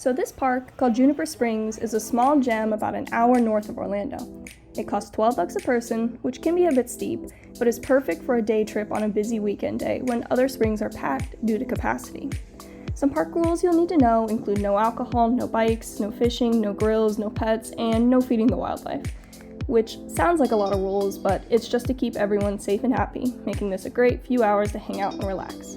So this park, called Juniper Springs, is a small gem about an hour north of Orlando. It costs $12 a person, which can be a bit steep, but is perfect for a day trip on a busy weekend day when other springs are packed due to capacity. Some park rules you'll need to know include no alcohol, no bikes, no fishing, no grills, no pets, and no feeding the wildlife. Which sounds like a lot of rules, but it's just to keep everyone safe and happy, making this a great few hours to hang out and relax.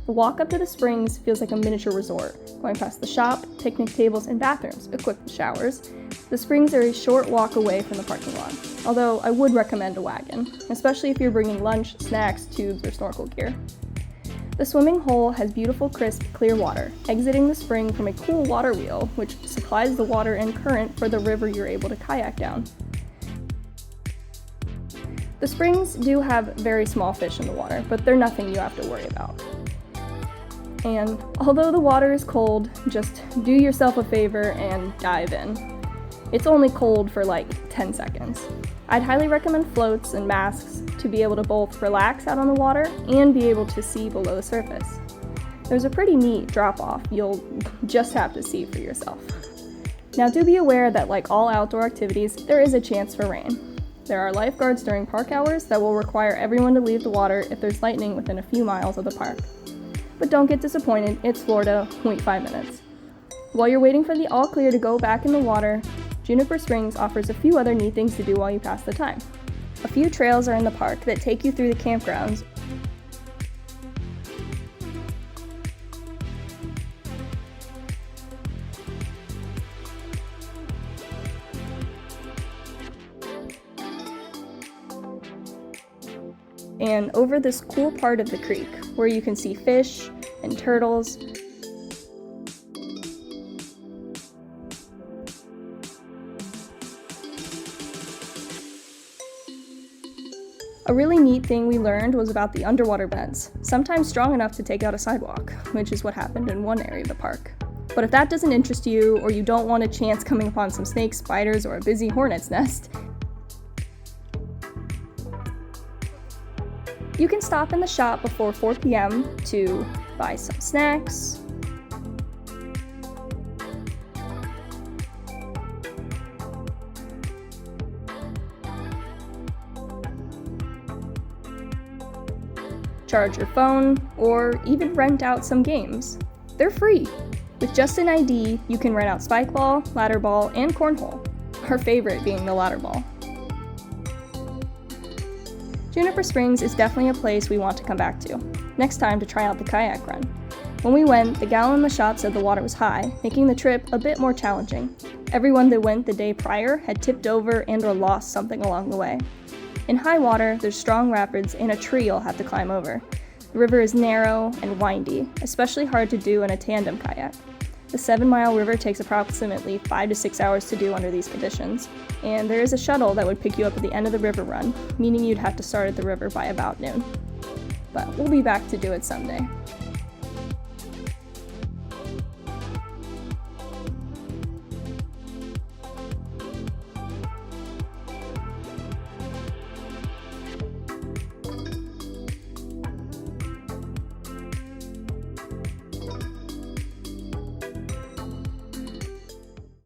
The walk up to the springs feels like a miniature resort, going past the shop, picnic tables, and bathrooms, equipped with showers. The springs are a short walk away from the parking lot, although I would recommend a wagon, especially if you're bringing lunch, snacks, tubes, or snorkel gear. The swimming hole has beautiful, crisp, clear water, exiting the spring from a cool water wheel, which supplies the water and current for the river you're able to kayak down. The springs do have very small fish in the water, but they're nothing you have to worry about. And although the water is cold, just do yourself a favor and dive in. It's only cold for like 10 seconds. I'd highly recommend floats and masks to be able to both relax out on the water and be able to see below the surface. There's a pretty neat drop-off you'll just have to see for yourself. Now do be aware that like all outdoor activities, there is a chance for rain. There are lifeguards during park hours that will require everyone to leave the water if there's lightning within a few miles of the park. But don't get disappointed, it's Florida, wait 5 minutes. While you're waiting for the all clear to go back in the water, Juniper Springs offers a few other neat things to do while you pass the time. A few trails are in the park that take you through the campgrounds. And over this cool part of the creek, where you can see fish and turtles. A really neat thing we learned was about the underwater vents, sometimes strong enough to take out a sidewalk, which is what happened in one area of the park. But if that doesn't interest you, or you don't want a chance coming upon some snakes, spiders, or a busy hornet's nest, you can stop in the shop before 4 p.m. to buy some snacks, charge your phone, or even rent out some games. They're free. With just an ID, you can rent out spike ball, ladder ball, and cornhole, our favorite being the ladder ball. Juniper Springs is definitely a place we want to come back to, next time to try out the kayak run. When we went, the gal in the shop said the water was high, making the trip a bit more challenging. Everyone that went the day prior had tipped over and or lost something along the way. In high water, there's strong rapids and a tree you'll have to climb over. The river is narrow and windy, especially hard to do in a tandem kayak. The 7-mile river takes approximately 5 to 6 hours to do under these conditions, and there is a shuttle that would pick you up at the end of the river run, meaning you'd have to start at the river by about noon. But we'll be back to do it someday.